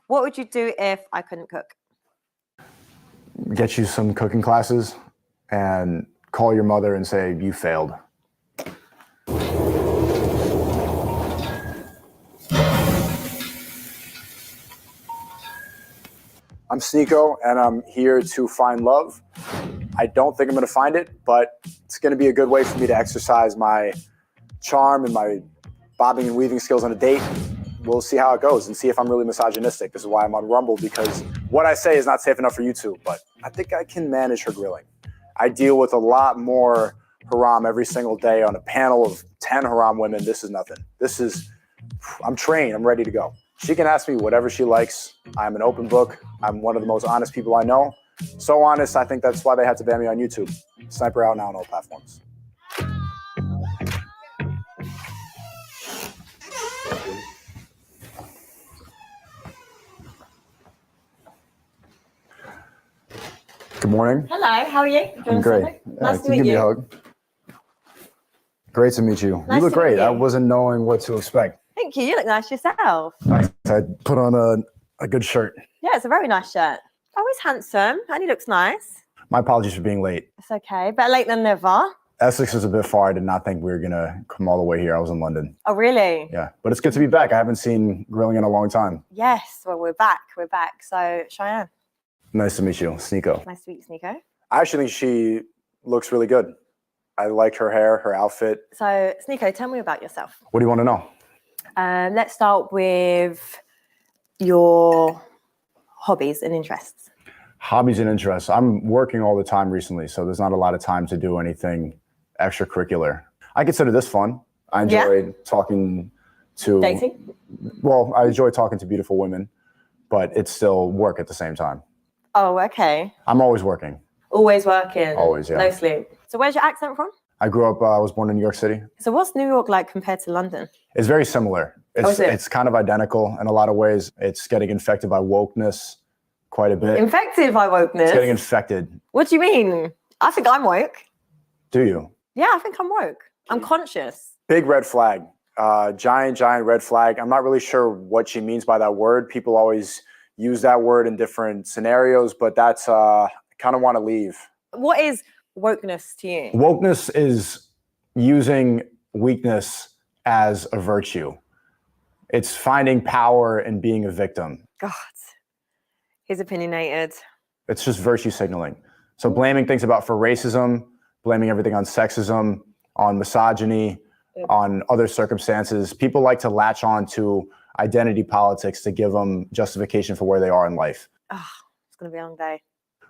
What would you do if I couldn't cook? Get you some cooking classes and call your mother and say you failed. I'm Sneako, and I'm here to find love. I don't think I'm going to find it, but it's going to be a good way for me to exercise my charm and my bobbing and weaving skills on a date. We'll see how it goes and see if I'm really misogynistic. This is why I'm on Rumble, because what I say is not safe enough for YouTube, but I think I can manage her grilling. I deal with a lot more haram every single day on a panel of 10 haram women. This is nothing. I'm trained. I'm ready to go. She can ask me whatever she likes. I'm an open book. I'm one of the most honest people I know. So honest, I think that's why they had to ban me on YouTube. Sniper out now on all platforms. Good morning. Hello, how are you? I'm great. Nice to meet give you. Me a hug. Great to meet you. Nice you look to meet great. you. I wasn't knowing what to expect. Thank you. You look nice yourself. I put on a good shirt. Yeah, it's a very nice shirt. Oh, he's handsome and he looks nice. My apologies for being late. It's okay. Better late than never. Essex is a bit far. I did not think we were going to come all the way here. I was in London. Oh, really? Yeah, but it's good to be back. I haven't seen grilling in a long time. Yes, well, we're back. We're back. So, Chian. Nice to meet you, Sneako. Nice to meet you, Sneako. I actually think she looks really good. I like her hair, her outfit. So, Sneako, tell me about yourself. What do you want to know? Let's start with your hobbies and interests. Hobbies and interests. I'm working all the time recently, so there's not a lot of time to do anything extracurricular. I consider this fun. I enjoy talking to... Dating? Well, I enjoy talking to beautiful women, but it's still work at the same time. Oh, okay. I'm always working. Always working? Always, yeah. No sleep. So where's your accent from? I grew up, I was born in New York City. So what's New York like compared to London? It's very similar. It's kind of identical in a lot of ways. It's getting infected by wokeness quite a bit. Infected by wokeness? It's getting infected. What do you mean? I think I'm woke. Do you? Yeah, I think I'm woke. I'm conscious. Big red flag. Giant red flag. I'm not really sure what she means by that word. People always use that word in different scenarios, but that's kind of want to leave. What is wokeness to you? Wokeness is using weakness as a virtue. It's finding power and being a victim. God, he's opinionated. It's just virtue signaling. So blaming things for racism, blaming everything on sexism, on misogyny, on other circumstances. People like to latch on to identity politics to give them justification for where they are in life. Oh, it's going to be a long day.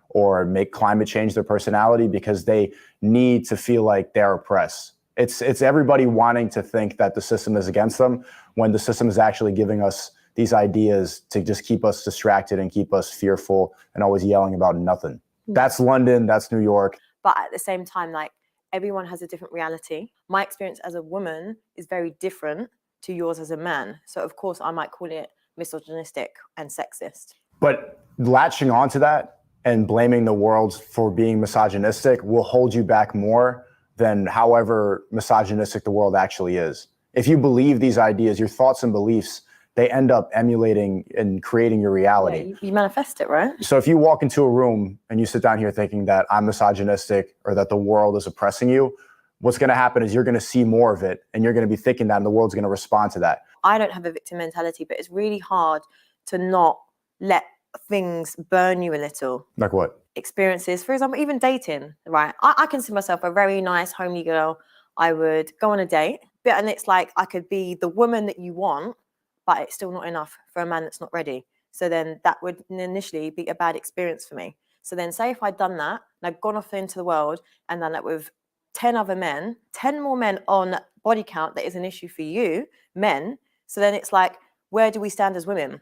Or make climate change their personality because they need to feel like they're oppressed. It's everybody wanting to think that the system is against them when the system is actually giving us these ideas to just keep us distracted and keep us fearful and always yelling about nothing. That's London, that's New York. But at the same time, like, everyone has a different reality. My experience as a woman is very different to yours as a man. So of course I might call it misogynistic and sexist. But latching onto that and blaming the world for being misogynistic will hold you back more than however misogynistic the world actually is. If you believe these ideas, your thoughts and beliefs, they end up emulating and creating your reality. Yeah, you manifest it, right? So if you walk into a room and you sit down here thinking that I'm misogynistic or that the world is oppressing you, what's going to happen is you're going to see more of it and you're going to be thinking that and the world's going to respond to that. I don't have a victim mentality, but it's really hard to not let things burn you a little. Like what? Experiences, for example, even dating, right? I consider myself a very nice, homely girl. I would go on a date, and it's like I could be the woman that you want, but it's still not enough for a man that's not ready. So then that would initially be a bad experience for me. So then say if I'd done that and I'd gone off into the world and done that with 10 other men, 10 more men on body count that is an issue for you, men. So then it's like, where do we stand as women?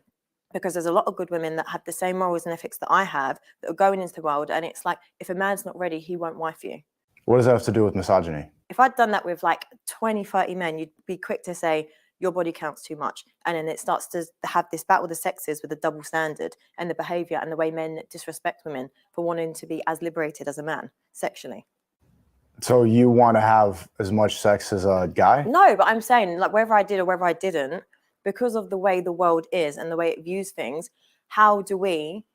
Because there's a lot of good women that have the same morals and ethics that I have that are going into the world. And it's like, if a man's not ready, he won't wife you. What does that have to do with misogyny? If I'd done that with like 20, 30 men, you'd be quick to say, your body counts too much. And then it starts to have this battle of the sexes with a double standard and the behavior and the way men disrespect women for wanting to be as liberated as a man sexually. So you want to have as much sex as a guy? No, but I'm saying like whether I did or whether I didn't, because of the way the world is and the way it views things, how do we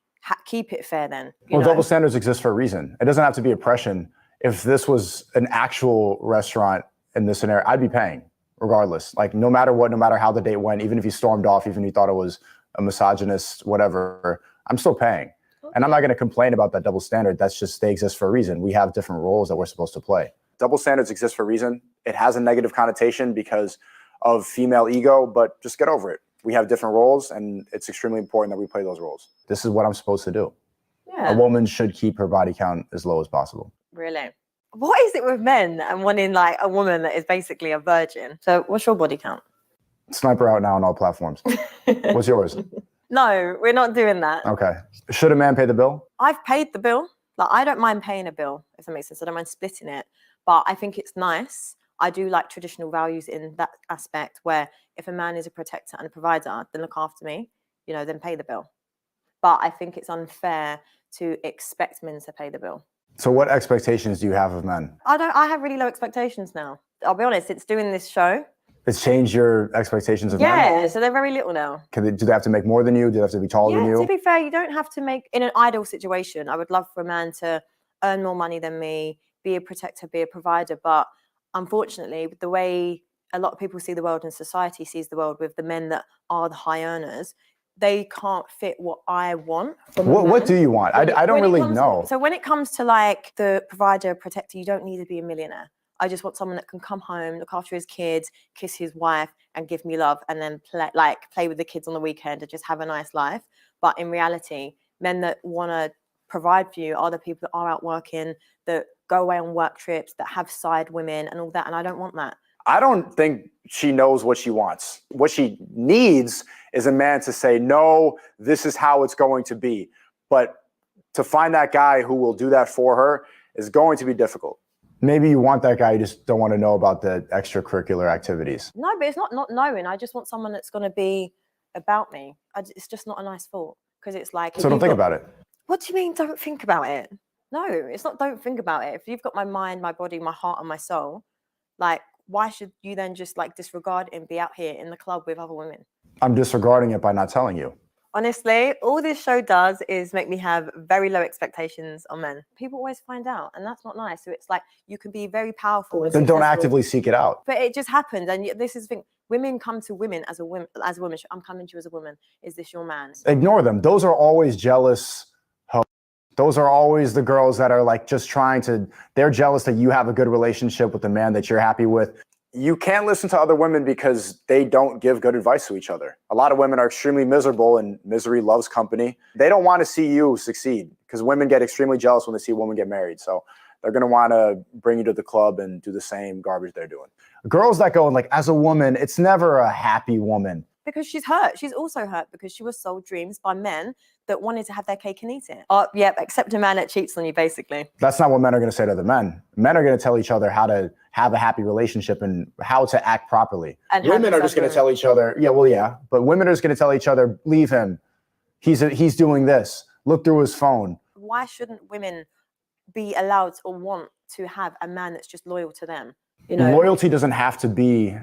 keep it fair then? Well, double standards exist for a reason. It doesn't have to be oppression. If this was an actual restaurant in this scenario, I'd be paying regardless. Like no matter what, no matter how the date went, even if you stormed off, even if you thought it was a misogynist, whatever, I'm still paying. Okay. And I'm not going to complain about that double standard. That's just, they exist for a reason. We have different roles that we're supposed to play. Double standards exist for a reason. It has a negative connotation because of female ego, but just get over it. We have different roles, and it's extremely important that we play those roles. This is what I'm supposed to do. Yeah. A woman should keep her body count as low as possible. Really? What is it with men and wanting like a woman that is basically a virgin? So what's your body count? Sniper out now on all platforms. What's yours? No, we're not doing that. Okay. Should a man pay the bill? I've paid the bill. Like, I don't mind paying a bill, if that makes sense. I don't mind splitting it. But I think it's nice. I do like traditional values in that aspect where if a man is a protector and a provider, then look after me, then pay the bill. But I think it's unfair to expect men to pay the bill. So what expectations do you have of men? I have really low expectations now. I'll be honest, it's doing this show. It's changed your expectations of men? Yeah, so they're very little now. Do they have to make more than you? Do they have to be taller than you? To be fair, you don't have to make, in an ideal situation, I would love for a man to earn more money than me, be a protector, be a provider. But unfortunately, with the way a lot of people see the world and society sees the world with the men that are the high earners, they can't fit what I want. What do you want? I don't really know. So when it comes to like the provider, protector, you don't need to be a millionaire. I just want someone that can come home, look after his kids, kiss his wife, and give me love, and then play with the kids on the weekend and just have a nice life. But in reality, men that want to provide for you are the people that are out working, that go away on work trips, that have side women and all that. And I don't want that. I don't think she knows what she wants. What she needs is a man to say, no, this is how it's going to be. But to find that guy who will do that for her is going to be difficult. Maybe you want that guy, you just don't want to know about the extracurricular activities. No, but it's not knowing. I just want someone that's going to be about me. It's just not a nice thought, because it's like... So don't think about it. What do you mean don't think about it? No, it's not don't think about it. If you've got my mind, my body, my heart, and my soul, like, why should you then just like disregard it and be out here in the club with other women? I'm disregarding it by not telling you. Honestly, all this show does is make me have very low expectations on men. People always find out, and that's not nice. So it's like you can be very powerful. Then don't actively seek it out. But it just happens, and this is the thing. Women come to women as a woman. I'm coming to you as a woman. Is this your man? Ignore them. Those are always jealous. Those are always the girls that are like just they're jealous that you have a good relationship with the man that you're happy with. You can't listen to other women because they don't give good advice to each other. A lot of women are extremely miserable, and misery loves company. They don't want to see you succeed, because women get extremely jealous when they see a woman get married. So they're going to want to bring you to the club and do the same garbage they're doing. Girls that go and like, as a woman, it's never a happy woman. Because she's hurt. She's also hurt because she was sold dreams by men that wanted to have their cake and eat it. Yep, except a man that cheats on you, basically. That's not what men are going to say to other men. Men are going to tell each other how to have a happy relationship and how to act properly. And women are just going to tell each other, but women are just going to tell each other, leave him. He's doing this. Look through his phone. Why shouldn't women be allowed or want to have a man that's just loyal to them? Loyalty doesn't have to be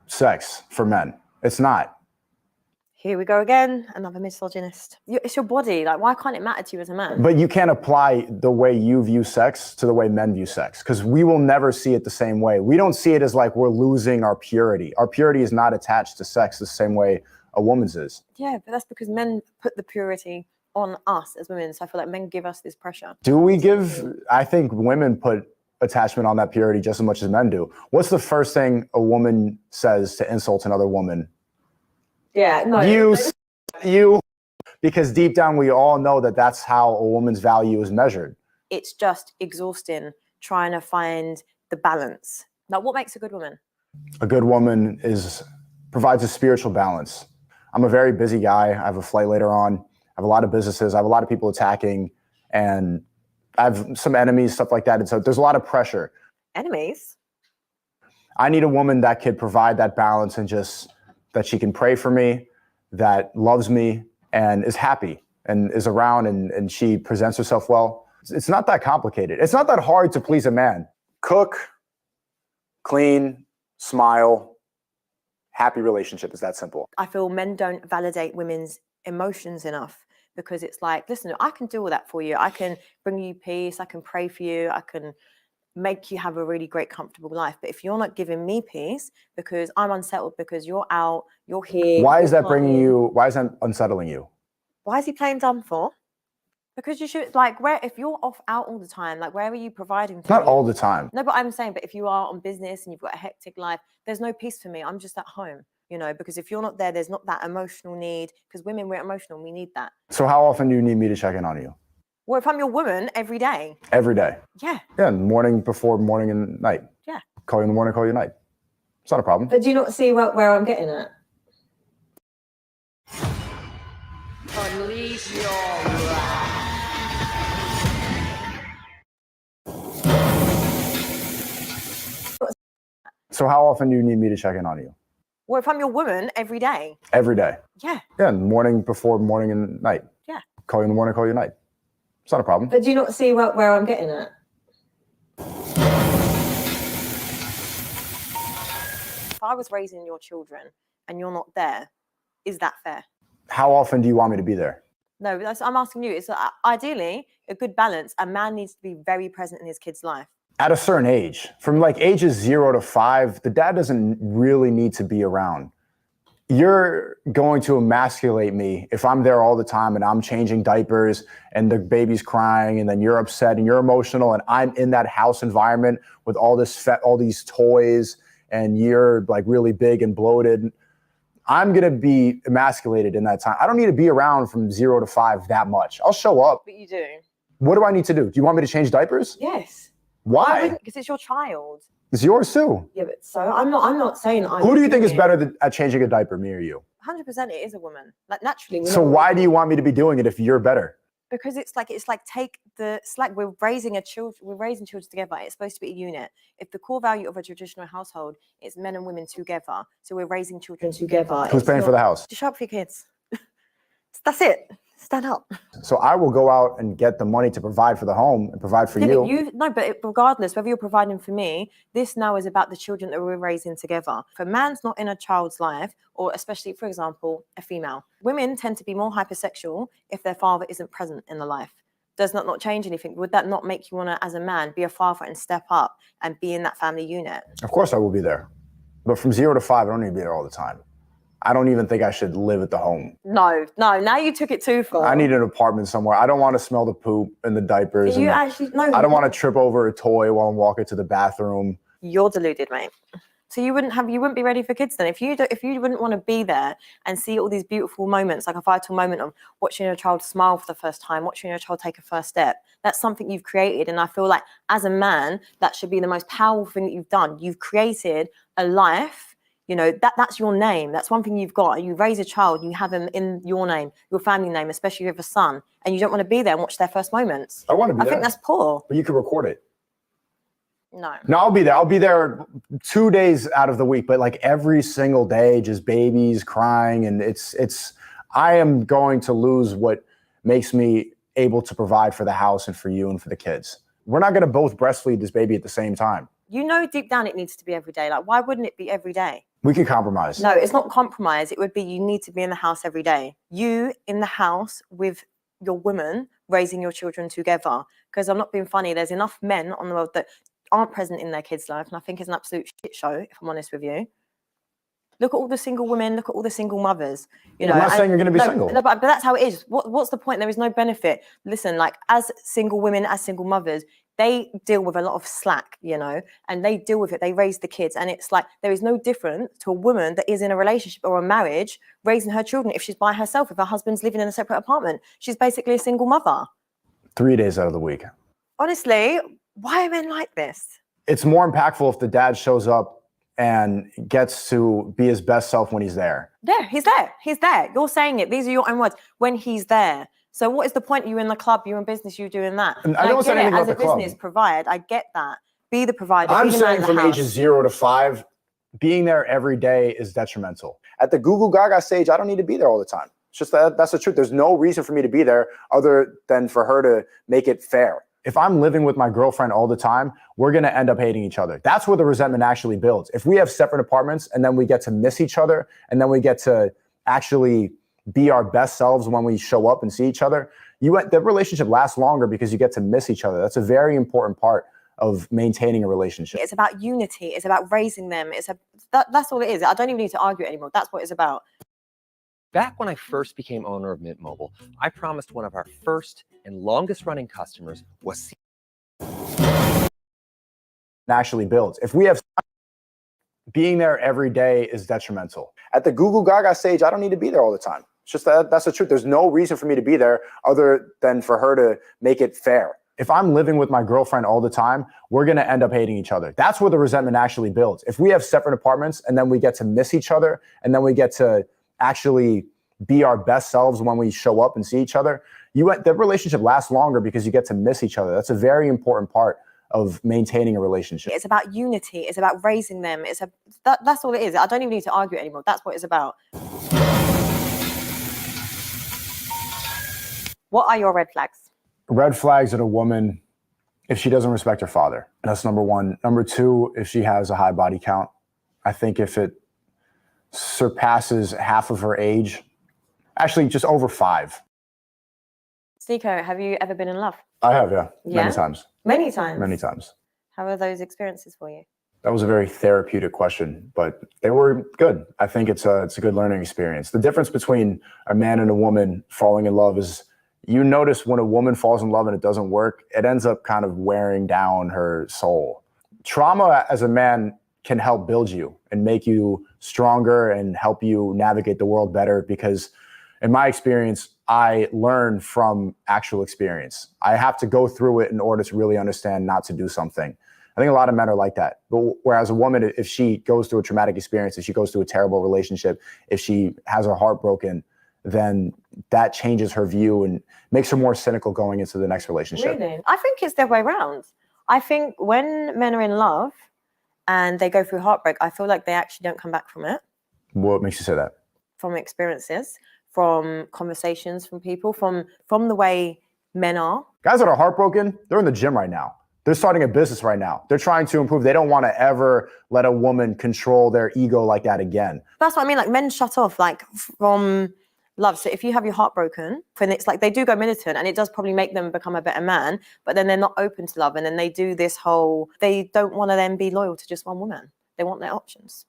sex for men. It's not. Here we go again, another misogynist. It's your body. Like, why can't it matter to you as a man? But you can't apply the way you view sex to the way men view sex, because we will never see it the same way. We don't see it as like we're losing our purity. Our purity is not attached to sex the same way a woman's is. Yeah, but that's because men put the purity on us as women. So I feel like men give us this pressure. Do we give? I think women put attachment on that purity just as much as men do. What's the first thing a woman says to insult another woman? Yeah, no. You, because deep down we all know that that's how a woman's value is measured. It's just exhausting trying to find the balance. Like, what makes a good woman? A good woman provides a spiritual balance. I'm a very busy guy. I have a flight later on. I have a lot of businesses. I have a lot of people attacking, and I have some enemies, stuff like that. And so there's a lot of pressure. Enemies? I need a woman that could provide that balance, and just that she can pray for me, that loves me and is happy and is around, and she presents herself well. It's not that complicated. It's not that hard to please a man. Cook, clean, smile, happy relationship. It's that simple. I feel men don't validate women's emotions enough, because it's like, listen, I can do all that for you. I can bring you peace. I can pray for you. I can make you have a really great, comfortable life. But if you're not giving me peace because I'm unsettled, because you're out, you're here. Why is that bringing you? Why is that unsettling you? Why is he playing dumb for? Because you should, like, where, if you're off out all the time, like, where are you providing for Not me? all the time. No, but I'm saying, but if you are on business and you've got a hectic life, there's no peace for me. I'm just at home, you know, because if you're not there, there's not that emotional need, because women, we're emotional, we need that. So how often do you need me to check in on you? Well, if I'm your woman, every day. Every day. Yeah. Yeah, morning, before, morning and night. Yeah. Call you in the morning, call you at night. It's not a problem. But do you not see where I'm getting at? Unleash your wrath. So how often do you need me to check in on you? Well, if I'm your woman, every day. Every day. Yeah. Yeah, morning, before, morning and night. Yeah. Call you in the morning, call you at night. It's not a problem. But do you not see where I'm getting at? If I was raising your children and you're not there, is that fair? How often do you want me to be there? No, I'm asking you. It's ideally a good balance. A man needs to be very present in his kid's life. At a certain age, from like ages 0 to 5, the dad doesn't really need to be around. You're going to emasculate me if I'm there all the time and I'm changing diapers and the baby's crying and then you're upset and you're emotional and I'm in that house environment with all these toys and you're like really big and bloated. I'm going to be emasculated in that time. I don't need to be around from 0 to 5 that much. I'll show up. But you do. What do I need to do? Do you want me to change diapers? Yes. Why? Because it's your child. It's yours too. Yeah, but so I'm not saying Who do you think is better at changing a diaper, me or you? 100% it is a woman. Like, naturally. So why do you want me to be doing it if you're better? Because it's like take the slack. We're raising children together. It's supposed to be a unit. If the core value of a traditional household is men and women together, so we're raising children together. Who's paying for the house? Just show up for your kids. That's it. Stand up. So I will go out and get the money to provide for the home and provide for you. But regardless, whether you're providing for me, this now is about the children that we're raising together. If a man's not in a child's life, or especially, for example, a female, women tend to be more hypersexual if their father isn't present in the life. Does that not change anything? Would that not make you want to, as a man, be a father and step up and be in that family unit? Of course I will be there. But from 0 to 5, I don't need to be there all the time. I don't even think I should live at the home. No, now you took it too far. I need an apartment somewhere. I don't want to smell the poop and the diapers. I don't want to trip over a toy while I'm walking to the bathroom. You're deluded, mate. So you wouldn't be ready for kids then. If you wouldn't want to be there and see all these beautiful moments, like a vital moment of watching your child smile for the first time, watching your child take a first step, that's something you've created. And I feel like as a man, that should be the most powerful thing that you've done. You've created a life. You know, that's your name. That's one thing you've got. You raise a child, you have them in your name, your family name, especially if you have a son, and you don't want to be there and watch their first moments. I want to be there. I think that's poor. But you can record it. No, I'll be there. I'll be there 2 days out of the week, but like every single day, just babies crying. And I am going to lose what makes me able to provide for the house and for you and for the kids. We're not going to both breastfeed this baby at the same time. You know, deep down it needs to be every day. Like, why wouldn't it be every day? We can compromise. No, it's not compromise. It would be you need to be in the house every day. You in the house with your woman raising your children together. Because I'm not being funny. There's enough men on the world that aren't present in their kids' life. And I think it's an absolute shit show, if I'm honest with you. Look at all the single women. Look at all the single mothers. You know, I'm not saying you're going to be single. No, but that's how it is. What's the point? There is no benefit. Listen, like as single women, as single mothers, they deal with a lot of slack, you know, and they deal with it. They raise the kids. And it's like there is no different to a woman that is in a relationship or a marriage raising her children if she's by herself, if her husband's living in a separate apartment. She's basically a single mother. 3 days out of the week. Honestly, why are men like this? It's more impactful if the dad shows up and gets to be his best self when he's there. Yeah, he's there. He's there. You're saying it. These are your own words. When he's there. So what is the point? You in the club, you in business, you doing that. And I don't say anything about the club. As a business, provide. I get that. Be the provider. I'm saying from ages 0 to 5, being there every day is detrimental. At the Goo Goo Gaga stage, I don't need to be there all the time. It's just that's the truth. There's no reason for me to be there other than for her to make it fair. If I'm living with my girlfriend all the time, we're going to end up hating each other. That's where the resentment actually builds. If we have separate apartments and then we get to miss each other and then we get to actually be our best selves when we show up and see each other, the relationship lasts longer because you get to miss each other. That's a very important part of maintaining a relationship. It's about unity. It's about raising them. That's all it is. I don't even need to argue it anymore. That's what it's about. Back when I first became owner of Mint Mobile, I promised one of our first and longest running customers was actually builds. If we have being there every day is detrimental. At the Google Gaga stage, I don't need to be there all the time. It's just that's the truth. There's no reason for me to be there other than for her to make it fair. If I'm living with my girlfriend all the time, we're going to end up hating each other. That's where the resentment actually builds. If we have separate apartments and then we get to miss each other and then we get to actually be our best selves when we show up and see each other, the relationship lasts longer because you get to miss each other. That's a very important part of maintaining a relationship. It's about unity. It's about raising them. That's all it is. I don't even need to argue it anymore. That's what it's about. What are your red flags? Red flags in a woman, if she doesn't respect her father. That's number one. Number two, if she has a high body count. I think if it surpasses half of her age, actually just over 5. Sneako, have you ever been in love? I have, yeah. Many times. Many times? Many times. How are those experiences for you? That was a very therapeutic question, but they were good. I think it's a good learning experience. The difference between a man and a woman falling in love is you notice when a woman falls in love and it doesn't work, it ends up kind of wearing down her soul. Trauma as a man can help build you and make you stronger and help you navigate the world better because in my experience, I learn from actual experience. I have to go through it in order to really understand not to do something. I think a lot of men are like that. But whereas a woman, if she goes through a traumatic experience, if she goes through a terrible relationship, if she has her heart broken, then that changes her view and makes her more cynical going into the next relationship. Really? I think it's the other way around. I think when men are in love and they go through heartbreak, I feel like they actually don't come back from it. What makes you say that? From experiences, from conversations, from people, from the way men are. Guys that are heartbroken, they're in the gym right now. They're starting a business right now. They're trying to improve. They don't want to ever let a woman control their ego like that again. That's what I mean. Like men shut off like from love. So if you have your heart broken, then it's like they do go militant and it does probably make them become a better man, but then they're not open to love. And then they do this whole, they don't want to then be loyal to just one woman. They want their options.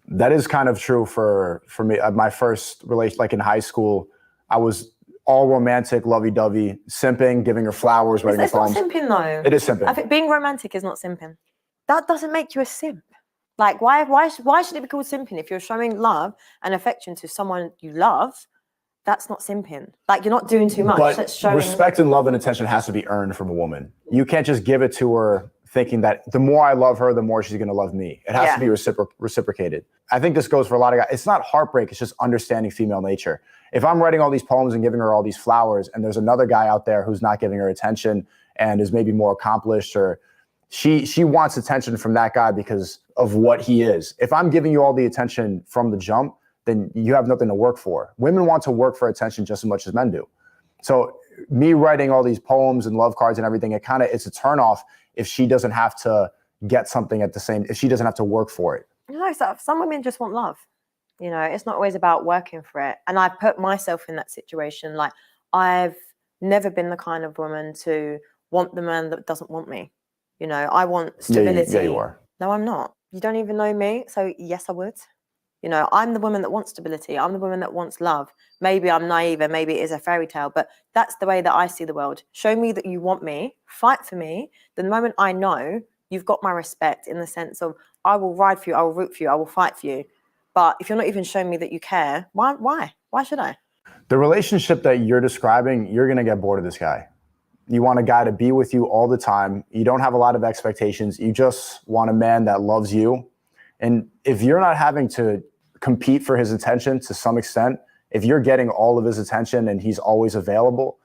That is kind of true for me. My first relation, like in high school, I was all romantic, lovey-dovey, simping, giving her flowers, writing her poems. It's not simping though. It is simping. I think being romantic is not simping. That doesn't make you a simp. Like why should it be called simping? If you're showing love and affection to someone you love, that's not simping. Like you're not doing too much. But that's showing... respect and love and attention has to be earned from a woman. You can't just give it to her thinking that the more I love her, the more she's going to love me. It has to be reciprocated. I think this goes for a lot of guys. It's not heartbreak. It's just understanding female nature. If I'm writing all these poems and giving her all these flowers and there's another guy out there who's not giving her attention and is maybe more accomplished, or she wants attention from that guy because of what he is. If I'm giving you all the attention from the jump, then you have nothing to work for. Women want to work for attention just as much as men do. So me writing all these poems and love cards and everything, it's a turnoff if she doesn't have to get something if she doesn't have to work for it. No, so some women just want love. You know, it's not always about working for it. And I put myself in that situation. Like I've never been the kind of woman to want the man that doesn't want me. You know, I want stability. Yeah, you are. No, I'm not. You don't even know me. So yes, I would. You know, I'm the woman that wants stability. I'm the woman that wants love. Maybe I'm naive and maybe it is a fairy tale, but that's the way that I see the world. Show me that you want me, fight for me. The moment I know you've got my respect in the sense of I will ride for you, I will root for you, I will fight for you. But if you're not even showing me that you care, why? Why should I? The relationship that you're describing, you're going to get bored of this guy. You want a guy to be with you all the time. You don't have a lot of expectations. You just want a man that loves you. And if you're not having to compete for his attention to some extent, if you're getting all of his attention and he's always available,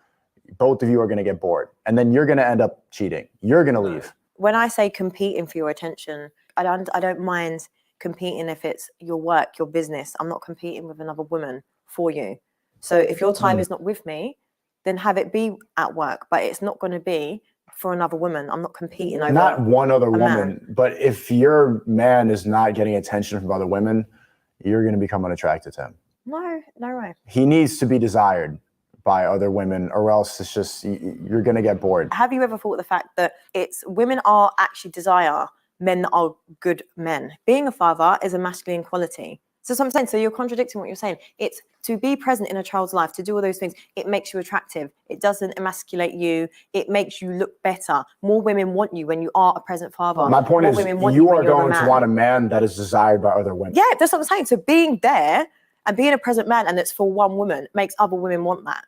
both of you are going to get bored. And then you're going to end up cheating. You're going to leave. When I say competing for your attention, I don't mind competing if it's your work, your business. I'm not competing with another woman for you. So if your time is not with me, then have it be at work, but it's not going to be for another woman. I'm not competing over Not one other a woman, man. but if your man is not getting attention from other women, you're going to become unattracted to him. No way. He needs to be desired by other women, or else it's just, you're going to get bored. Have you ever thought of the fact that it's women are actually desire men that are good men? Being a father is a masculine quality. So that's what I'm saying. So you're contradicting what you're saying. It's to be present in a child's life, to do all those things. It makes you attractive. It doesn't emasculate you. It makes you look better. More women want you when you are a present father. My point More is, women want you when are you're the going to man. want a man that is desired by other women. Yeah, that's what I'm saying. So being there and being a present man, and it's for one woman, makes other women want that.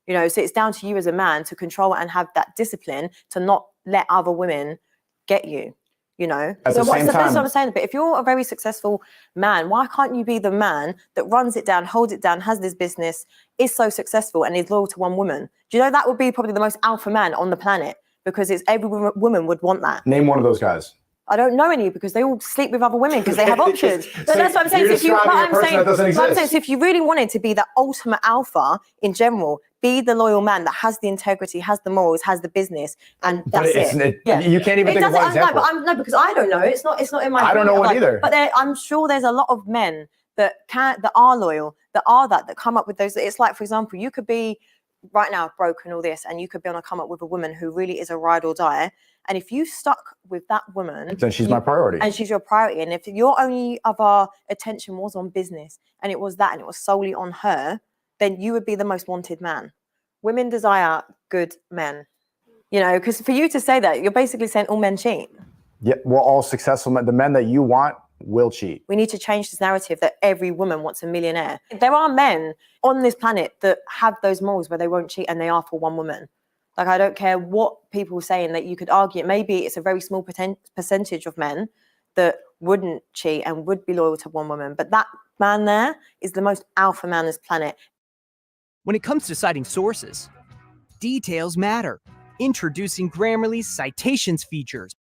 You know, so it's down to you as a man to control and have that discipline to not let other women get you. You know, At so the same that's time, what I'm saying. But if you're a very successful man, why can't you be the man that runs it down, holds it down, has this business, is so successful, and is loyal to one woman? Do you know that would be probably the most alpha man on the planet, because it's every woman would want that. Name one of those guys. I don't know any, because they all sleep with other women because they have options. So But that's what I'm saying. you're So if you, describing a I'm person saying, that doesn't but I'm saying, exist. so if you really wanted to be the ultimate alpha in general, be the loyal man that has the integrity, has the morals, has the business, and that's You can't even think of one example. No, because I don't know. It's not in my. I don't know one either. But I'm sure there's a lot of men that are loyal, that come up with those. It's like, for example, you could be right now broke and all this, and you could be on a come up with a woman who really is a ride or die. And if you stuck with that woman, then she's my priority. And she's your priority. And if your only other attention was on business, and it was solely on her, then you would be the most wanted man. Women desire good men. You know, because for you to say that, you're basically saying all men cheat. Yeah, well, all successful men, the men that you want will cheat. We need to change this narrative that every woman wants a millionaire. There are men on this planet that have those morals where they won't cheat, and they are for one woman. Like, I don't care what people are saying, that you could argue. Maybe it's a very small percentage of men that wouldn't cheat and would be loyal to one woman. But that man there is the most alpha man on this planet. When it comes to citing sources, details matter. Introducing Grammarly's citations features.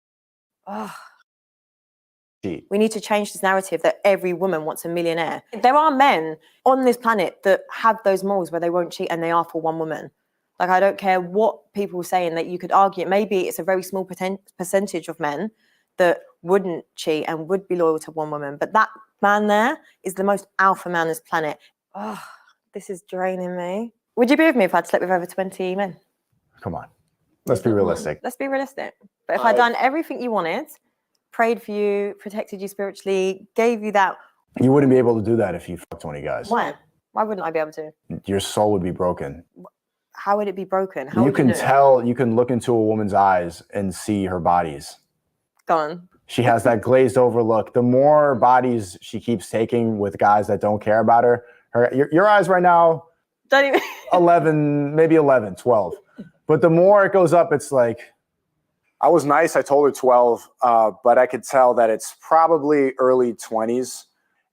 We need to change this narrative that every woman wants a millionaire. There are men on this planet that have those morals where they won't cheat, and they are for one woman. Like, I don't care what people are saying, that you could argue. Maybe it's a very small percentage of men that wouldn't cheat and would be loyal to one woman. But that man there is the most alpha man on this planet. This is draining me. Would you be with me if I'd slept with over 20 men? Come on. Let's be realistic. Let's be realistic. But if I'd done everything you wanted, prayed for you, protected you spiritually, gave you that. You wouldn't be able to do that if you fucked 20 guys. Why? Why wouldn't I be able to? Your soul would be broken. How would it be broken? You can tell, you can look into a woman's eyes and see her bodies. Go on. She has that glazed over look. The more bodies she keeps taking with guys that don't care about her, your eyes right now, Don't even 11, maybe 11, 12. But the more it goes up, it's like, I was nice. I told her 12, but I could tell that it's probably early 20s.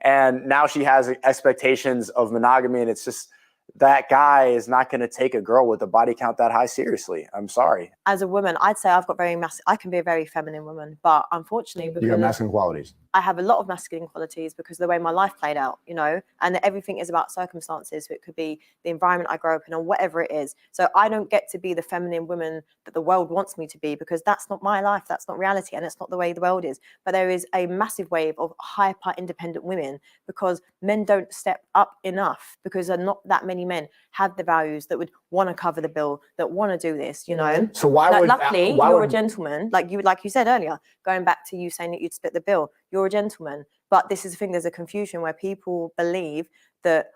And now she has expectations of monogamy, and it's just, that guy is not going to take a girl with a body count that high seriously. I'm sorry. As a woman, I'd say I've got I can be a very feminine woman, but unfortunately, because you got masculine qualities. I have a lot of masculine qualities because of the way my life played out, you know, and everything is about circumstances. So it could be the environment I grow up in or whatever it is. So I don't get to be the feminine woman that the world wants me to be, because that's not my life. That's not reality. And it's not the way the world is. But there is a massive wave of hyper independent women because men don't step up enough, because there are not that many men have the values that would want to cover the bill, that want to do this, you know. So luckily, you're a gentleman, like you said earlier, going back to you saying that you'd split the bill. You're a gentleman. But this is the thing, there's a confusion where people believe that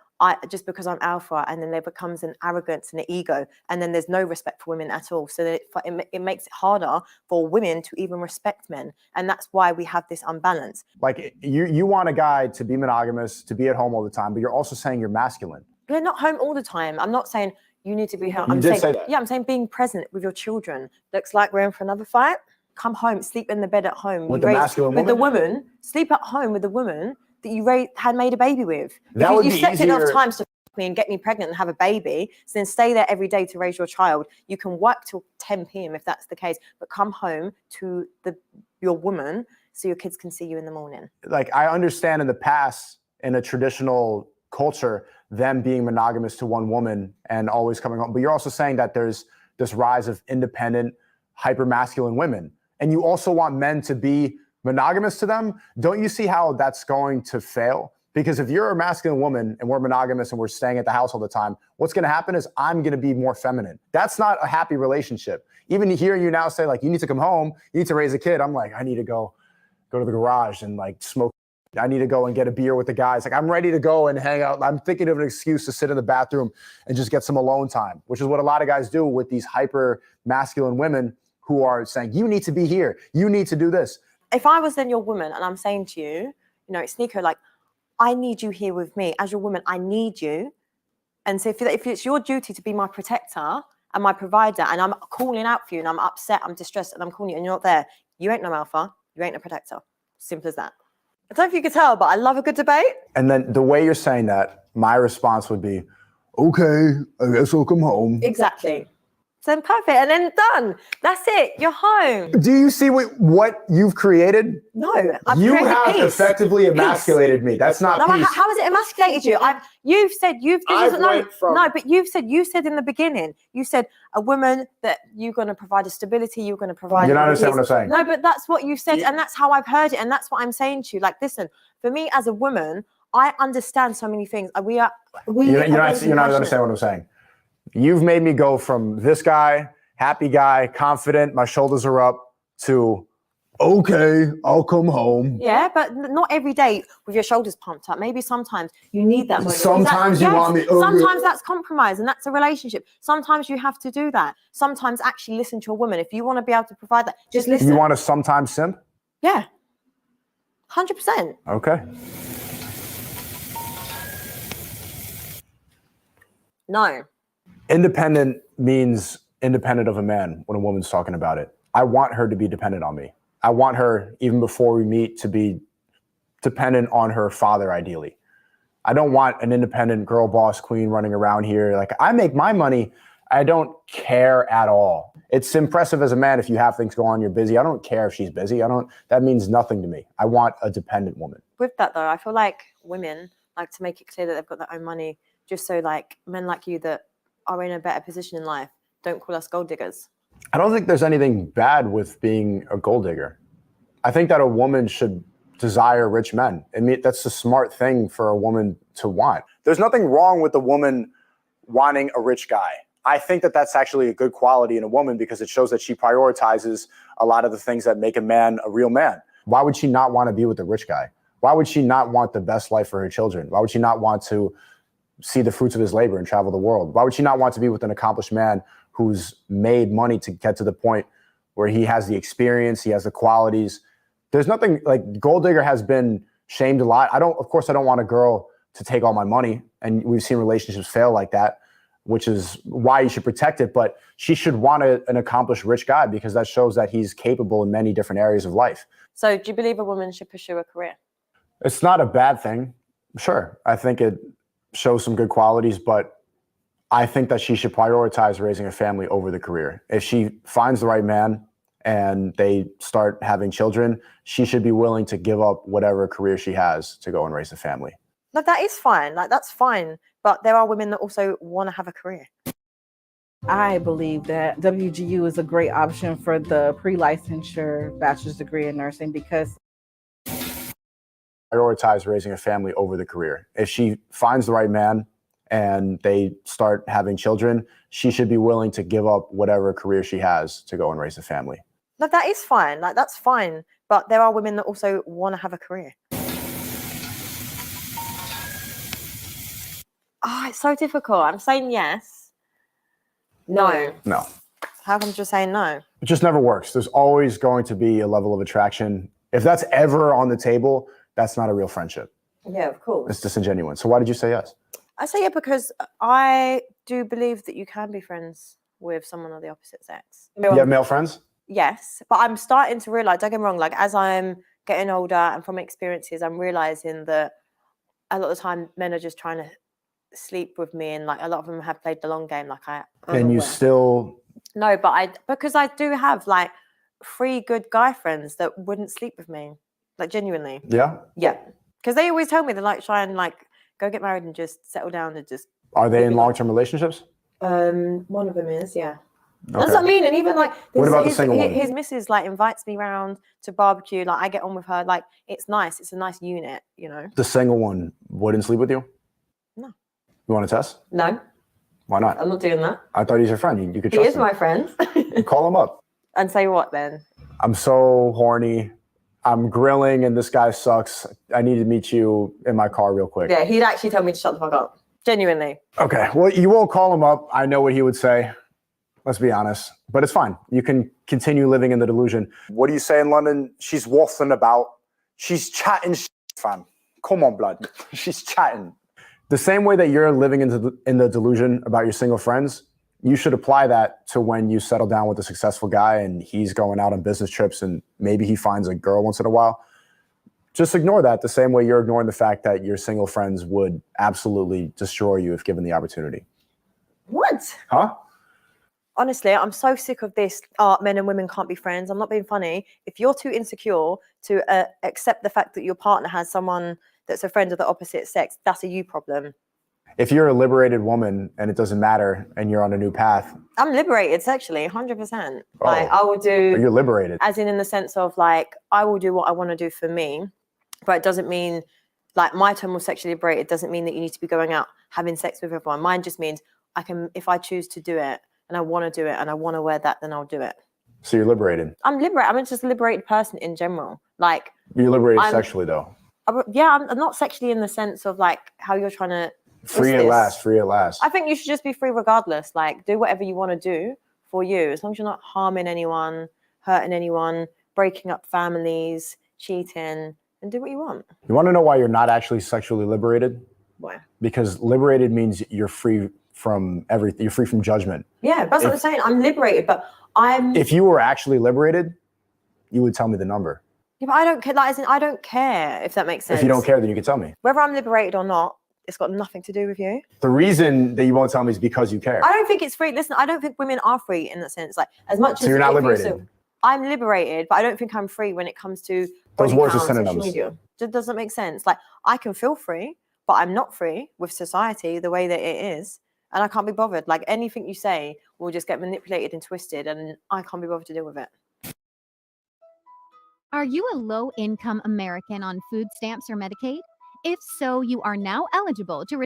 just because I'm alpha, and then there becomes an arrogance and an ego, and then there's no respect for women at all. So that it makes it harder for women to even respect men. And that's why we have this unbalance. Like, you want a guy to be monogamous, to be at home all the time, but you're also saying you're masculine. You're not home all the time. I'm not saying you need to be home. You did say that. Yeah, I'm saying being present with your children. Looks like we're in for another fight. Come home, sleep in the bed at home. With the masculine woman? With the woman, sleep at home with the woman that you had made a baby with. That would you be slept easier. enough times to me and get me pregnant and have a baby, so then stay there every day to raise your child. You can work till 10 p.m. if that's the case, but come home to your woman so your kids can see you in the morning. Like, I understand in the past, in a traditional culture, them being monogamous to one woman and always coming home. But you're also saying that there's this rise of independent, hyper masculine women, and you also want men to be monogamous to them, don't you see how that's going to fail? Because if you're a masculine woman and we're monogamous and we're staying at the house all the time, what's going to happen is I'm going to be more feminine. That's not a happy relationship. Even hearing you now say, like, you need to come home, you need to raise a kid, I'm like, I need to go to the garage and like smoke. I need to go and get a beer with the guys. Like, I'm ready to go and hang out. I'm thinking of an excuse to sit in the bathroom and just get some alone time, which is what a lot of guys do with these hyper masculine women who are saying, you need to be here, you need to do this. If I was then your woman and I'm saying to you, you know, it's Sneako, like, I need you here with me. As your woman, I need you. And so if it's your duty to be my protector and my provider, and I'm calling out for you and I'm upset, I'm distressed, and I'm calling you and you're not there, you ain't no alpha, you ain't no protector. Simple as that. I don't know if you could tell, but I love a good debate. And then the way you're saying that, my response would be, okay, I guess I'll come home. Exactly. So then perfect, and then done. That's it. You're home. Do you see what you've created? No, I've You created have peace. effectively emasculated me. That's not No, peace. how has it emasculated you? You've said you've. I went from- No, but you said in the beginning. You said a woman that you're going to provide a stability. You're going to provide. You're not understanding what I'm saying. No, but that's what you said, and that's how I've heard it, and that's what I'm saying to you. Like, listen, for me as a woman, I understand so many things. You're not understanding what I'm saying. You've made me go from this guy, happy guy, confident, my shoulders are up, to, okay, I'll come home. Yeah, but not every day with your shoulders pumped up. Maybe sometimes you need that moment. Sometimes you want me. Sometimes that's compromise, and that's a relationship. Sometimes you have to do that. Sometimes actually listen to a woman. If you want to be able to provide that, just listen. You want to sometimes simp? Yeah, 100%. Okay. No. Independent means independent of a man when a woman's talking about it. I want her to be dependent on me. I want her, even before we meet, to be dependent on her father, ideally. I don't want an independent girl boss queen running around here. Like, I make my money. I don't care at all. It's impressive as a man if you have things go on, you're busy. I don't care if she's busy. That means nothing to me. I want a dependent woman. With that though, I feel like women like to make it clear that they've got their own money, just so like men like you that are in a better position in life don't call us gold diggers. I don't think there's anything bad with being a gold digger. I think that a woman should desire rich men. I mean, that's a smart thing for a woman to want. There's nothing wrong with a woman wanting a rich guy. I think that that's actually a good quality in a woman because it shows that she prioritizes a lot of the things that make a man a real man. Why would she not want to be with a rich guy? Why would she not want the best life for her children? Why would she not want to see the fruits of his labor and travel the world? Why would she not want to be with an accomplished man who's made money to get to the point where he has the experience, he has the qualities? There's nothing like gold digger has been shamed a lot. Of course I don't want a girl to take all my money, and we've seen relationships fail like that, which is why you should protect it. But she should want an accomplished rich guy because that shows that he's capable in many different areas of life. So do you believe a woman should pursue a career? It's not a bad thing. Sure. I think it shows some good qualities, but I think that she should prioritize raising a family over the career. If she finds the right man and they start having children, she should be willing to give up whatever career she has to go and raise a family. No, that is fine. Like, that's fine. But there are women that also want to have a career. I believe that WGU is a great option for the pre-licensure bachelor's degree in nursing because prioritize raising a family over the career. If she finds the right man and they start having children, she should be willing to give up whatever career she has to go and raise a family. No, that is fine. Like, that's fine. But there are women that also want to have a career. Oh, it's so difficult. I'm saying yes. No. No. How come you're saying no? It just never works. There's always going to be a level of attraction. If that's ever on the table, that's not a real friendship. Yeah, of course. It's disingenuous. So why did you say yes? I say yeah because I do believe that you can be friends with someone of the opposite sex. You have male friends? Yes, but I'm starting to realize, don't get me wrong, like as I'm getting older and from experiences, I'm realizing that a lot of the time men are just trying to sleep with me, and like a lot of them have played the long game. Like And you still... No, but because I do have like 3 good guy friends that wouldn't sleep with me, like genuinely. Yeah? Yeah, because they always tell me they like try and like go get married and just settle down and just. Are they in long-term relationships? One of them is, yeah. That's what I mean. And even like What about the single one? his missus like invites me round to barbecue. Like I get on with her. Like it's nice. It's a nice unit, you know. The single one wouldn't sleep with you? No. You want to test? No, Why not? I'm not doing that. I thought he's your friend. You could He trust is him. my friend. Call him up. And say what then? I'm so horny. I'm grilling and this guy sucks. I need to meet you in my car real quick. Yeah, he'd actually tell me to shut the fuck up. Genuinely. Okay. Well, you won't call him up. I know what he would say. Let's be honest. But it's fine. You can continue living in the delusion. What do you say in London? She's waffling about. She's chatting shit, fam. Come on, blood. She's chatting. The same way that you're living in the delusion about your single friends, you should apply that to when you settle down with a successful guy and he's going out on business trips and maybe he finds a girl once in a while. Just ignore that the same way you're ignoring the fact that your single friends would absolutely destroy you if given the opportunity. What? Huh? Honestly, I'm so sick of this. Men and women can't be friends. I'm not being funny. If you're too insecure to accept the fact that your partner has someone that's a friend of the opposite sex, that's a you problem. If you're a liberated woman and it doesn't matter and you're on a new path. I'm liberated sexually, 100%. Oh, like I will do. You're liberated. As in the sense of like, I will do what I want to do for me, but it doesn't mean like my term of sexually liberated doesn't mean that you need to be going out having sex with everyone. Mine just means I can, if I choose to do it and I want to do it and I want to wear that, then I'll do it. So you're liberated. I'm liberated. I'm just a liberated person in general. Like you're liberated sexually though. Yeah, I'm not sexually in the sense of like how you're trying to. Free at last, free at last. I think you should just be free regardless. Like do whatever you want to do for you, as long as you're not harming anyone, hurting anyone, breaking up families, cheating, and do what you want. You want to know why you're not actually sexually liberated? Why? Because liberated means you're free from everything. You're free from judgment. Yeah, that's what I'm saying. I'm liberated, but If you were actually liberated, you would tell me the number. Yeah, but I don't care. Like, as in, I don't care if that makes sense. If you don't care, then you can tell me. Whether I'm liberated or not, it's got nothing to do with you. The reason that you won't tell me is because you care. I don't think it's free. Listen, I don't think women are free in that sense. Like as much as you're not liberated. I'm liberated, but I don't think I'm free when it comes to those words are social synonyms. media. It doesn't make sense. Like I can feel free, but I'm not free with society the way that it is, and I can't be bothered. Like anything you say will just get manipulated and twisted, and I can't be bothered to deal with it. Are you a low-income American on food stamps or Medicaid? If so, you are now eligible to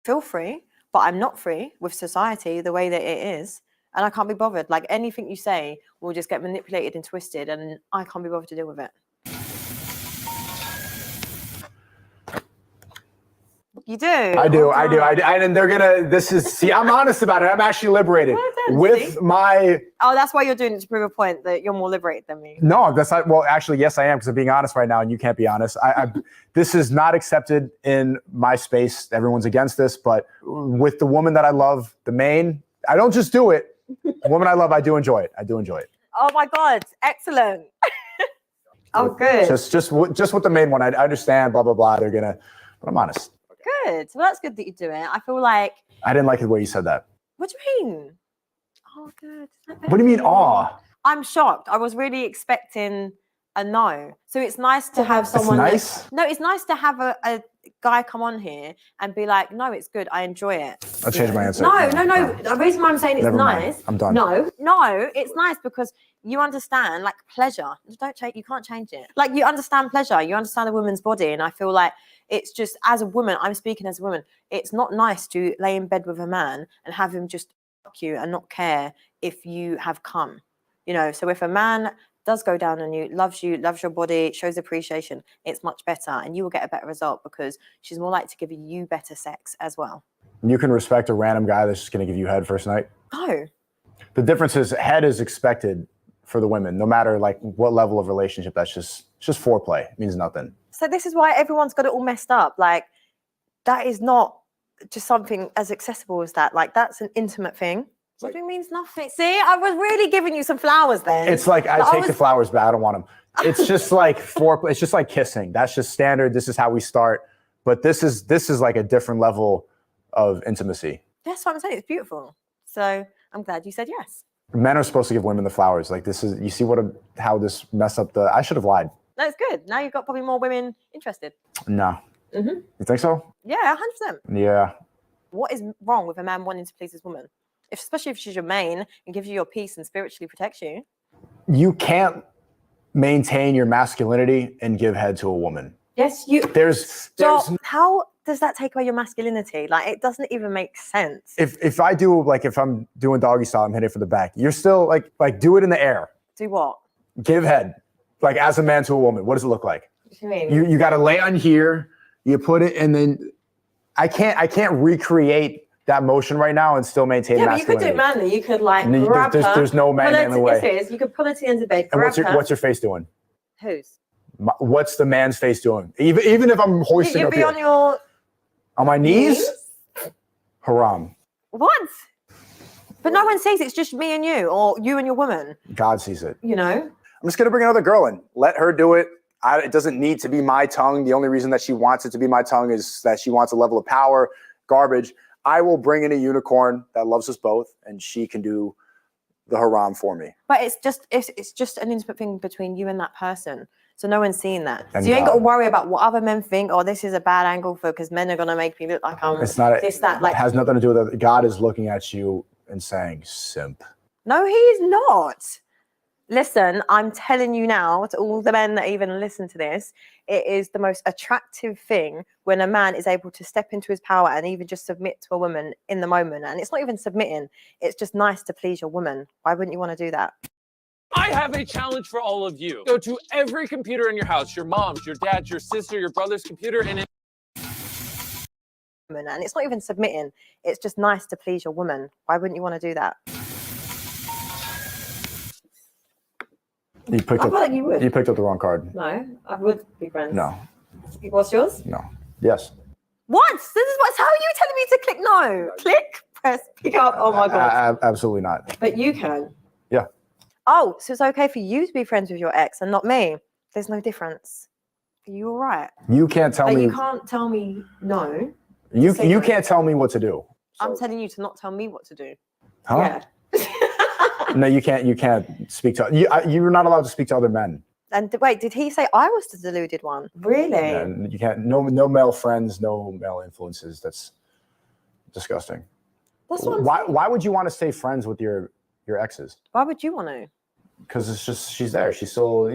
feel free, but I'm not free with society the way that it is, and I can't be bothered. Like anything you say will just get manipulated and twisted, and I can't be bothered to deal with it. You do. I do. And they're gonna. See, I'm honest about it. I'm actually liberated with my. Oh, that's why you're doing it to prove a point that you're more liberated than me. No, that's not. Well, actually, yes, I am because I'm being honest right now, and you can't be honest. This is not accepted in my space. Everyone's against this, but with the woman that I love, I don't just do it. The woman I love, I do enjoy it. I do enjoy it. Oh my God, excellent. Oh, good. Just with the main one, I understand. Blah blah blah. They're gonna, but I'm honest. Good. Well, that's good that you do it. I feel like. I didn't like the way you said that. What do you mean? Oh, good. What do you mean, aw? I'm shocked. I was really expecting a no. So it's nice to have someone. It's nice? It's nice to have a guy come on here and be like, no, it's good. I enjoy it. I'll change my answer. No. The reason why I'm saying it's nice. I'm done. No, it's nice because you understand like pleasure. You can't change it. Like you understand pleasure. You understand a woman's body. And I feel like it's just as a woman, I'm speaking as a woman. It's not nice to lay in bed with a man and have him just fuck you and not care if you have come. You know, so if a man does go down on you, loves your body, shows appreciation, it's much better and you will get a better result because she's more likely to give you better sex as well. You can respect a random guy that's just going to give you head first night? No. The difference is head is expected for the women, no matter like what level of relationship. That's just foreplay. It means nothing. So this is why everyone's got it all messed up. Like that is not just something as accessible as that. Like that's an intimate thing. What means nothing? See, I was really giving you some flowers then. It's like I take the flowers back. I don't want them. It's just like foreplay. It's just like kissing. That's just standard. This is how we start. But this is like a different level of intimacy. That's what I'm saying. It's beautiful. So I'm glad you said yes. Men are supposed to give women the flowers. Like this is. You see how this messed up the. I should have lied. No, it's good. Now you've got probably more women interested. No. Mm-hmm. You think so? Yeah, 100%. Yeah. What is wrong with a man wanting to please his woman? especially if she's your main and gives you your peace and spiritually protects you. You can't maintain your masculinity and give head to a woman. Yes, you. There's How does that take away your masculinity? Like, it doesn't even make sense. if I do, like, if I'm doing doggy style, I'm hitting from the back. You're still like do it in the air. Do what? Give head, like as a man to a woman. What does it look like? What do you mean? You got to lay on here. You put it, and then I can't recreate that motion right now and still maintain Yeah, but you could do masculinity. it manly. You could like grab her. There's no man in the way. You could pull her to the end of the bed. And Grab her. what's your face doing? Whose? What's the man's face doing? Even if I'm hoisting You'd up be here. on your On my knees? Haram. What? But no one sees it. It's just me and you, or you and your woman. God sees it. You know. I'm just gonna bring another girl in. Let her do it. It doesn't need to be my tongue. The only reason that she wants it to be my tongue is that she wants a level of power. Garbage. I will bring in a unicorn that loves us both, and she can do the haram for me. But it's just an intimate thing between you and that person. So no one's seeing that. And so you ain't got to God. worry about what other men think. Oh, this is a bad angle because men are gonna make me look like I'm It's not this, that. Like, it has nothing to do with it. God is looking at you and saying, simp. no, he's not. Listen, I'm telling you now, to all the men that even listen to this, it is the most attractive thing when a man is able to step into his power and even just submit to a woman in the moment. And it's not even submitting, it's just nice to please your woman. Why wouldn't you want to do that? I have a challenge for all of you. Go to every computer in your house, your mom's, your dad's, your sister, your brother's computer, and And it's not even submitting, it's just nice to please your woman. Why wouldn't you want to do that? You picked I up feel like you would. you picked up the wrong card. No, I would be friends. No. What's yours? No. Yes. What? This is what's how are you telling me to click no? Click, press, pick up. Oh my god. Absolutely not. But you can. Yeah. Oh, so it's okay for you to be friends with your ex and not me. There's no difference. Are you all right? You can't tell Like, me you can't tell me no. you say you no. can't tell me what to do. I'm telling you to not tell me what to do. Huh? Yeah. No, you can't speak to you're not allowed to speak to other men. And wait, did he say I was the deluded one? Really? And you can't no male friends, no male influences. That's disgusting. That's what I'm saying. Why would you want to stay friends with your exes? Why would you want to? Because it's just she's there. She's still,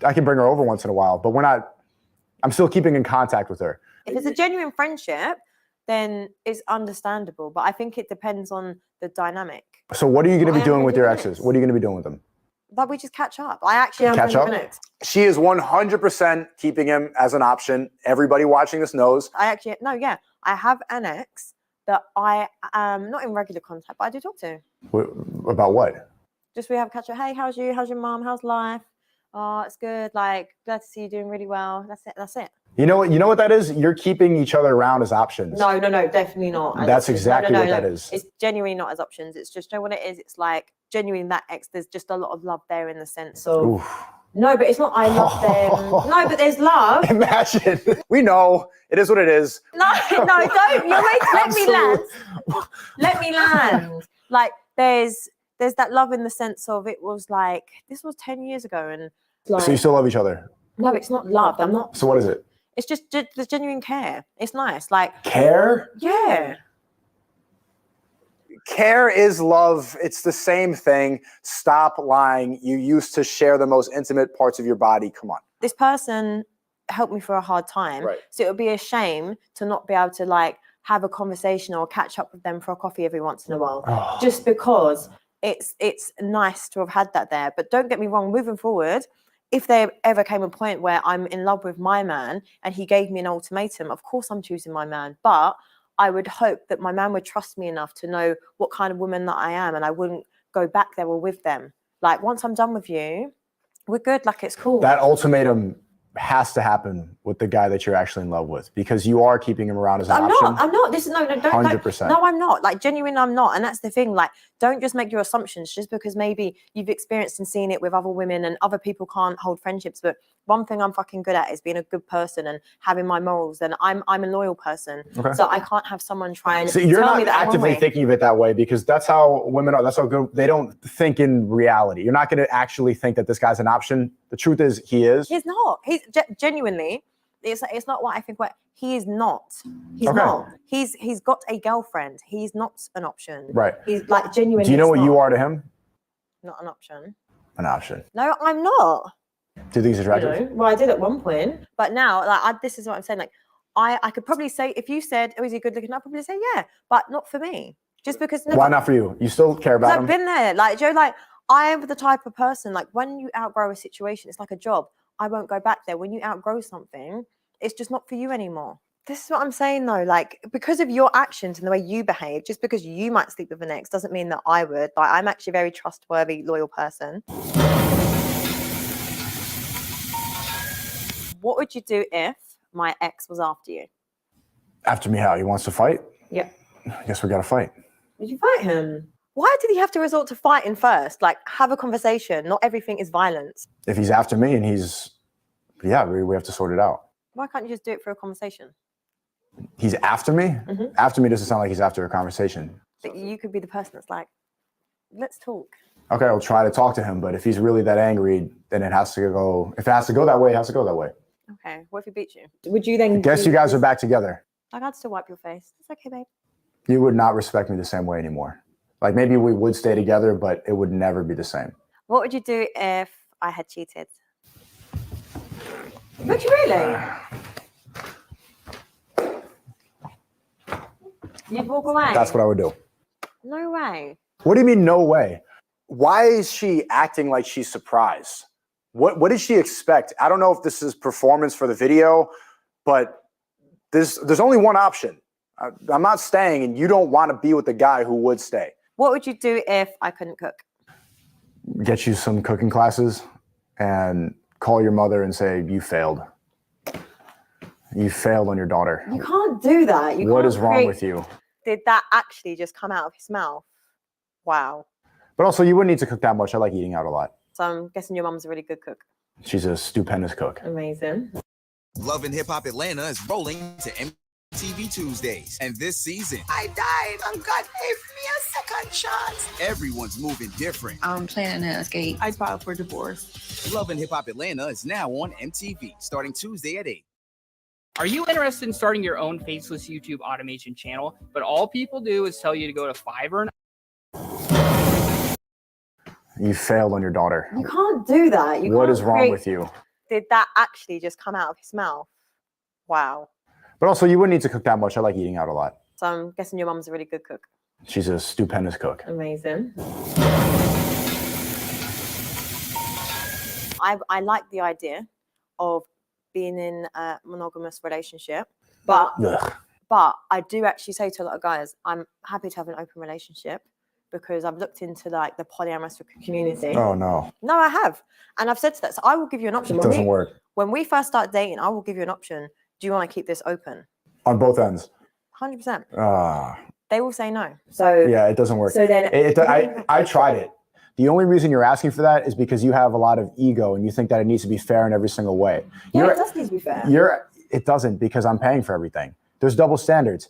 I can bring her over once in a while, but I'm still keeping in contact with her. If it's a genuine friendship, then it's understandable. But I think it depends on the dynamic. So what are you going to I be am doing with your with exes? this. What are you going to be doing with them? But we just catch up. I actually am Catch up? minutes. She is 100% keeping him as an option. Everybody watching this knows. I have an ex that I am not in regular contact, but I do talk to. About what? Just we have a catch up. Hey, how's you? How's your mom? How's life? Oh, it's good. Like, glad to see you doing really well. That's it. You know what that is? You're keeping each other around as options. No, definitely not. as That's options. exactly what that is. It's genuinely not as options. It's just, you know what it is? It's like genuinely that ex, there's just a lot of love there in the sense of, Oof. no, but it's not I love them. No, but there's love. Imagine. We know. It is what it is. No, don't. You're waiting. Let me land. Let me land. Like, there's that love in the sense of it was like, this was 10 years ago. And like, So you still love each other? no, it's not love. I'm not. So what is it? It's just the genuine care. It's nice. Like, Care? yeah. Care is love. It's the same thing. Stop lying. You used to share the most intimate parts of your body. Come on. This person helped me for a hard time. Right. So it would be a shame to not be able to like have a conversation or catch up with them for a coffee every once in a while. Oh. Just because it's nice to have had that there. But don't get me wrong, moving forward, if there ever came a point where I'm in love with my man and he gave me an ultimatum, of course I'm choosing my man. But I would hope that my man would trust me enough to know what kind of woman that I am, and I wouldn't go back there or with them. Like, once I'm done with you, we're good. Like, it's cool. That ultimatum has to happen with the guy that you're actually in love with, because you are keeping him around as an option. I'm not. This is no, don't. 100%. No, I'm not. Like, genuine, I'm not. And that's the thing. Like, don't just make your assumptions just because maybe you've experienced and seen it with other women and other people can't hold friendships. But one thing I'm fucking good at is being a good person and having my morals. And I'm a loyal person. Okay. So I can't have someone try and So you're tell not me that I'm actively one way. thinking of it that way, because that's how women are. That's how good they don't think in reality. You're not going to actually think that this guy's an option. The truth is he is. He's not. He's genuinely. It's not what I think. What He is not. He's Okay. not. He's got a girlfriend. He's not an option. Right. He's like genuinely. Do you know what not. you are to him? Not an option. An option. No, I'm not. Do you think he's attractive? You know? Well, I did at one point, but now, like, this is what I'm saying. Like, I could probably say, if you said, "Oh, is he good looking?" I'd probably say, "Yeah," but not for me. Just because. No, Why not for you? You still care about him? I've been there. Like, Joe, like, I am the type of person, like, when you outgrow a situation, it's like a job. I won't go back there. When you outgrow something, it's just not for you anymore. This is what I'm saying, though. Like, because of your actions and the way you behave, just because you might sleep with an ex doesn't mean that I would. Like, I'm actually a very trustworthy, loyal person. What would you do if my ex was after you? After me, how? He wants to fight? Yeah. I guess we got to fight. Did you fight him? Why did he have to resort to fighting first? Like, have a conversation. Not everything is violence. If he's after me and he's, yeah, we have to sort it out. Why can't you just do it for a conversation? He's after me? Mm-hmm. After me doesn't sound like he's after a conversation. But you could be the person that's like, let's talk. Okay, I'll try to talk to him, but if he's really that angry, then it has to go. If it has to go that way, it has to go that way. Okay, what if he beats you? Would you then? I guess you guys are back together. Like, I'd still wipe your face. It's okay, babe. You would not respect me the same way anymore. Like, maybe we would stay together, but it would never be the same. What would you do if I had cheated? Would you really? You'd walk away? That's what I would do. No way. What do you mean, no way? Why is she acting like she's surprised? What did she expect? I don't know if this is performance for the video, but there's only one option. I'm not staying, and you don't want to be with the guy who would stay. What would you do if I couldn't cook? Get you some cooking classes and call your mother and say, you failed. You failed on your daughter. You can't do that. What is wrong with you? Did that actually just come out of his mouth? Wow. But also, you wouldn't need to cook that much. I like eating out a lot. So I'm guessing your mum's a really good cook. She's a stupendous cook. Amazing. Love and Hip Hop Atlanta is rolling to MTV Tuesdays. And this season, I died and God gave me a second chance. everyone's moving different. I'm planning to escape. I filed for divorce. Love and Hip Hop Atlanta is now on MTV, starting Tuesday at 8. Are you interested in starting your own faceless YouTube automation channel, but all people do is tell you to go to Fiverr? You failed on your daughter. You can't do that. What is wrong with you? Did that actually just come out of his mouth? Wow. But also, you wouldn't need to cook that much. I like eating out a lot. So I'm guessing your mum's a really good cook. She's a stupendous cook. Amazing. I like the idea of being in a monogamous relationship, but I do actually say to a lot of guys, I'm happy to have an open relationship because I've looked into like the polyamorous community. Oh no. No, I have, and I've said to that. So I will give you an option. It doesn't work. When we first start dating, I will give you an option. Do you want to keep this open? On both ends. 100%. They will say no. So yeah, it doesn't work. So then I tried it. The only reason you're asking for that is because you have a lot of ego and you think that it needs to be fair in every single way. Yeah, it does need to be fair. It doesn't, because I'm paying for everything. There's double standards.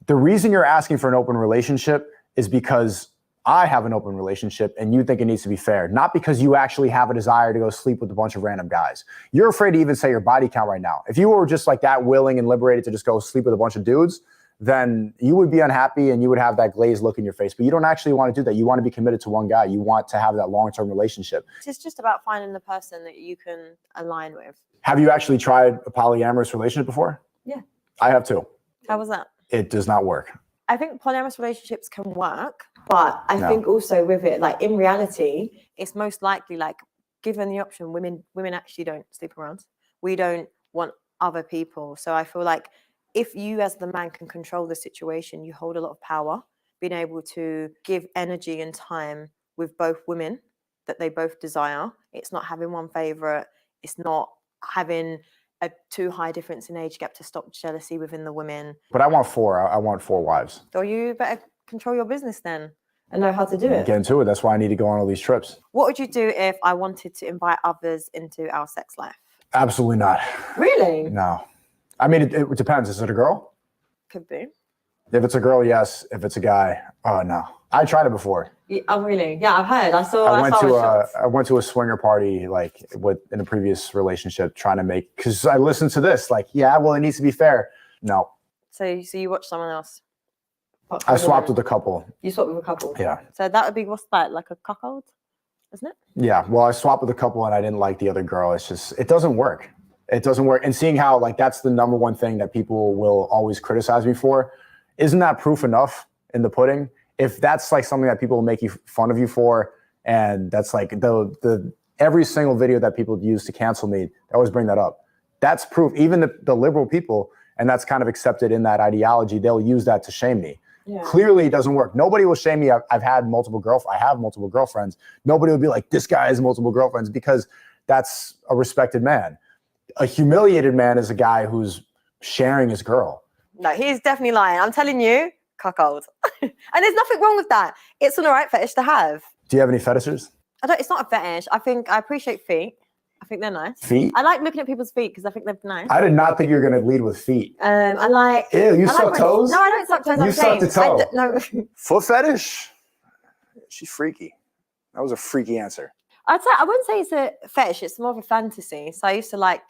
The reason you're asking for an open relationship is because I have an open relationship and you think it needs to be fair, not because you actually have a desire to go sleep with a bunch of random guys. You're afraid to even say your body count right now. If you were just like that willing and liberated to just go sleep with a bunch of dudes, then you would be unhappy and you would have that glazed look in your face. But you don't actually want to do that. You want to be committed to one guy. You want to have that long-term relationship. It's just about finding the person that you can align with. Have you actually tried a polyamorous relationship before? Yeah. I have too. How was that? It does not work. I think polyamorous relationships can work, but I think also with it, like in reality, it's most likely like given the option, women actually don't sleep around. We don't want other people. So I feel like if you as the man can control the situation, you hold a lot of power, being able to give energy and time with both women that they both desire. It's not having one favorite. It's not having a too high difference in age gap to stop jealousy within the women. But I want four. I want 4 wives. So you better control your business then and know how to do it. Get into it. That's why I need to go on all these trips. What would you do if I wanted to invite others into our sex life? Absolutely not. Really? No. I mean, it depends. Is it a girl? Could be. If it's a girl, yes. If it's a guy, no. I tried it before. Oh, really? Yeah, I've heard. I went to a swinger party like in a previous relationship, trying to make, because I listened to this like, yeah, well, it needs to be fair. No. So you watched someone else? I swapped with a couple. You swapped with a couple? Yeah. So that would be, what's that, like a cuckold, isn't it? Yeah. Well, I swapped with a couple and I didn't like the other girl. It's just, it doesn't work. It doesn't work. And seeing how like that's the number one thing that people will always criticize me for, isn't that proof enough in the pudding? If that's like something that people will make fun of you for, and that's like the every single video that people use to cancel me, they always bring that up. That's proof. Even the liberal people, and that's kind of accepted in that ideology, they'll use that to shame me. Yeah. Clearly, it doesn't work. Nobody will shame me. I've had multiple girlfriends. I have multiple girlfriends. Nobody will be like, this guy has multiple girlfriends, because that's a respected man. A humiliated man is a guy who's sharing his girl. No, he's definitely lying. I'm telling you, cuckold. And there's nothing wrong with that. It's an alright fetish to have. Do you have any fetishes? It's not a fetish. I appreciate feet. I think they're nice. Feet? I like looking at people's feet because I think they're nice. I did not think you were going to lead with feet. I like... Ew, you suck toes? No, I don't suck toes. You sucked a toe. No. Foot fetish? She's freaky. That was a freaky answer. I wouldn't say it's a fetish. It's more of a fantasy. So I used to like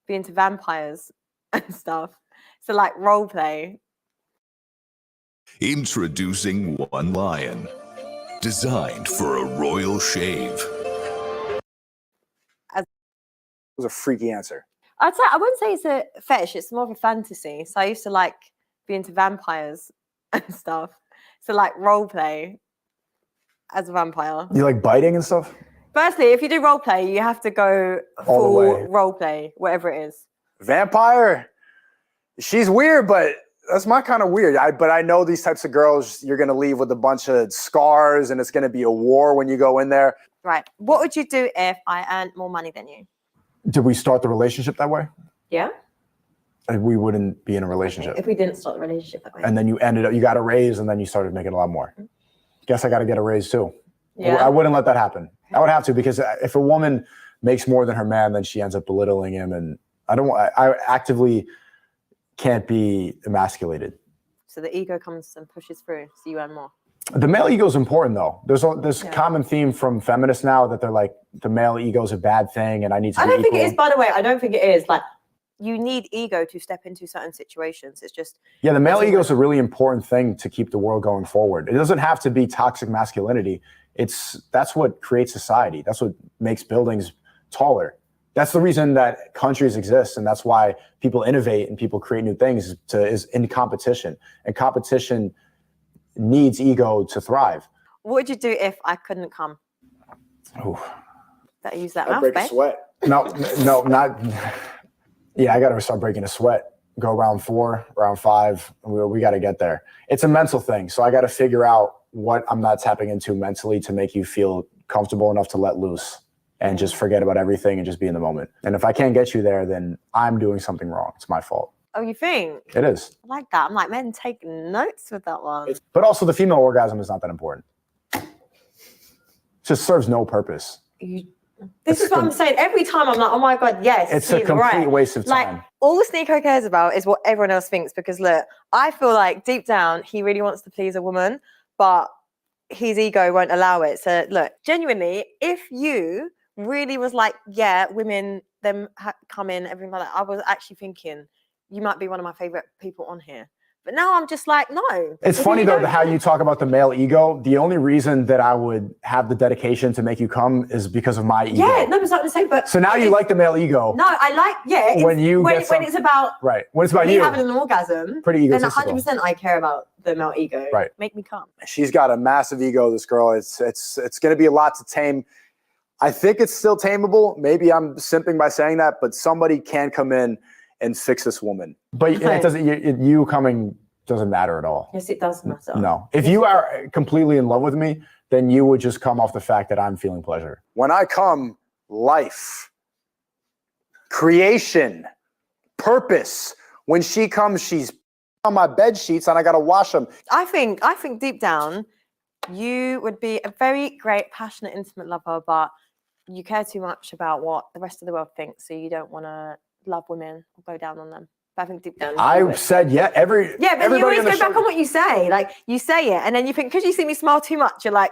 be into vampires and stuff. So like role play. Introducing One Lion, designed for a royal shave. That was a freaky answer. I wouldn't say it's a fetish. It's more of a fantasy. So I used to like be into vampires and stuff. So like role play as a vampire. You like biting and stuff? Firstly, if you do role play, you have to go full role play, whatever it is. Vampire? She's weird, but that's my kind of weird. But I know these types of girls, you're going to leave with a bunch of scars and it's going to be a war when you go in there. Right. What would you do if I earned more money than you? Did we start the relationship that way? Yeah. We wouldn't be in a relationship. If we didn't start the relationship that way. And then you got a raise and then you started making a lot more. Guess I got to get a raise too. Yeah. I wouldn't let that happen. I would have to, because if a woman makes more than her man, then she ends up belittling him. And I actively can't be emasculated. So the ego comes and pushes through, so you earn more. The male ego is important, though. There's a common theme from feminists now that they're like, the male ego is a bad thing and I need to be equal. Think it is, by the way. I don't think it is. Like, you need ego to step into certain situations. It's just... Yeah, the male ego is a really important thing to keep the world going forward. It doesn't have to be toxic masculinity. That's what creates society. That's what makes buildings taller. That's the reason that countries exist, and that's why people innovate and people create new things is in competition. And competition needs ego to thrive. What would you do if I couldn't come? Ooh. Better use that I'd mouth, break babe. a sweat. No, not. Yeah, I got to start breaking a sweat. Go round 4, round 5. We got to get there. It's a mental thing, so I got to figure out what I'm not tapping into mentally to make you feel comfortable enough to let loose and just forget about everything and just be in the moment. And if I can't get you there, then I'm doing something wrong. It's my fault. Oh, you think? It is. I like that. I'm like, men, take notes with that one. But also the female orgasm is not that important. It just serves no purpose. This is what I'm saying. Every time I'm like, oh my God, yes. It's a complete waste of time. Like, all Sneako cares about is what everyone else thinks, because look, I feel like deep down, he really wants to please a woman, but his ego won't allow it. So look, genuinely, if you really was like, yeah, women, them come in, everything like that, I was actually thinking you might be one of my favorite people on here. But now I'm just like, no. It's funny though how you talk about the male ego. The only reason that I would have the dedication to make you come is because of my ego. Yeah, no, it's not the same. But so now you like the male ego. No, I like when it's about when it's about you having an orgasm. Pretty egotistical. Then 100% I care about the male ego. Right. Make me come. She's got a massive ego. This girl. It's going to be a lot to tame. I think it's still tameable. Maybe I'm simping by saying that, but somebody can come in and fix this woman. But it doesn't. You coming doesn't matter at all. Yes, it does matter. No. If you are completely in love with me, then you would just come off the fact that I'm feeling pleasure. When I come, life, creation, purpose. When she comes, she's on my bed sheets and I got to wash them. I think deep down, you would be a very great, passionate, intimate lover, but you care too much about what the rest of the world thinks, so you don't want to love women or go down on them. But I think deep down. I said Yeah, but you everybody always on the go show. back on what you say. Like you say it, and then you think because you see me smile too much, you're like,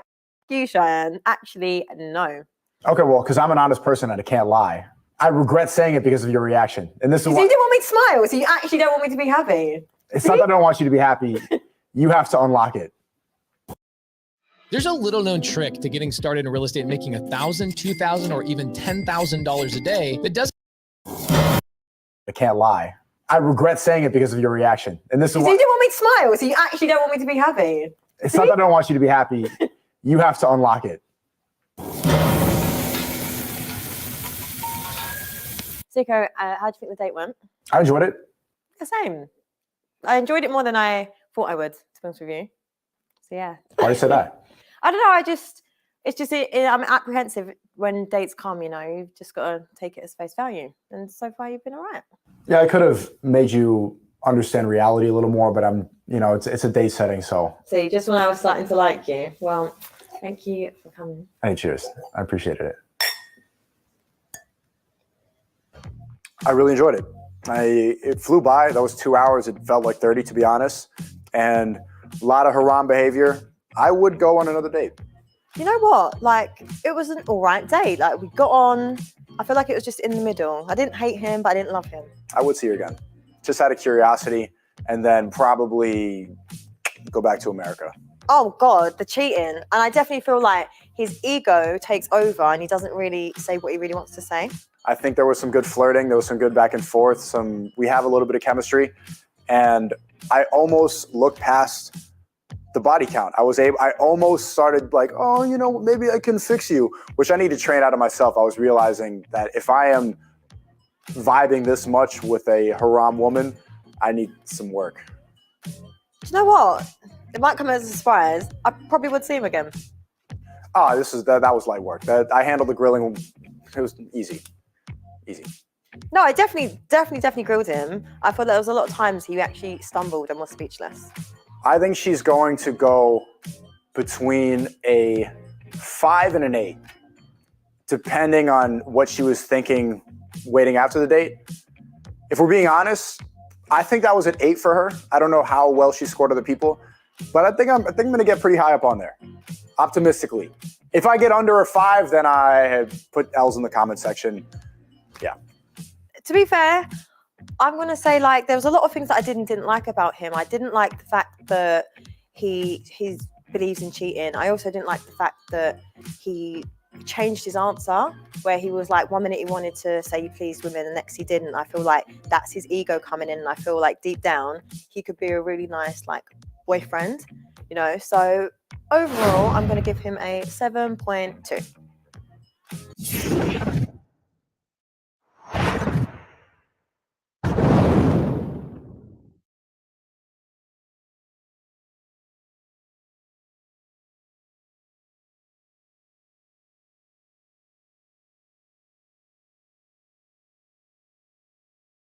you, Chian. Actually, no. Okay, well, because I'm an honest person and I can't lie. I regret saying it because of your reaction. And this is So why you didn't want me to smile, so you actually don't want me to be happy. it's not that I don't want you to be happy. You have to unlock it. There's a little known trick to getting started in real estate, making $1,000, $2,000, or even $10,000 a day that doesn't. I can't lie. I regret saying it because of your reaction. And this is So why you didn't want me to smile, so you actually don't want me to be happy. it's not that I don't want you to be happy. You have to unlock it. Sneako, how do you think the date went? I enjoyed it. The same. I enjoyed it more than I thought I would, to be honest with you. So yeah. Why do you say that? I don't know. I'm apprehensive when dates come. You know, you've just got to take it as face value. And so far, you've been all right. Yeah, I could have made you understand reality a little more, but it's a date setting, so. See, just when I was starting to like you. Well, thank you for coming. Hey, cheers. I appreciated it. I really enjoyed it. It flew by. That was 2 hours. It felt like 30, to be honest. And a lot of haram behavior. I would go on another date. You know what? Like, it was an all right date. Like, we got on. I feel like it was just in the middle. I didn't hate him, but I didn't love him. I would see her again. Just out of curiosity. And then probably go back to America. Oh, God, the cheating. And I definitely feel like his ego takes over and he doesn't really say what he really wants to say. I think there was some good flirting. There was some good back and forth. We have a little bit of chemistry. And I almost looked past the body count. I almost started like, oh, maybe I can fix you, which I need to train out of myself. I was realizing that if I am vibing this much with a haram woman, I need some work. Do you know what? It might come as a surprise. I probably would see him again. Ah, that was light work. I handled the grilling. It was easy. No, I definitely grilled him. I thought there was a lot of times he actually stumbled and was speechless. I think she's going to go between a 5 and an 8, depending on what she was thinking waiting after the date. If we're being honest, I think that was an 8 for her. I don't know how well she scored other people, but I think I'm going to get pretty high up on there, optimistically. If I get under a 5, then I put L's in the comment section. Yeah. To be fair, I'm going to say, like, there was a lot of things that I didn't like about him. I didn't like the fact that he believes in cheating. I also didn't like the fact that he changed his answer, where he was like, 1 minute he wanted to say you pleased women, the next he didn't. I feel like that's his ego coming in, and I feel like deep down he could be a really nice, like, boyfriend, So overall, I'm going to give him a 7.2.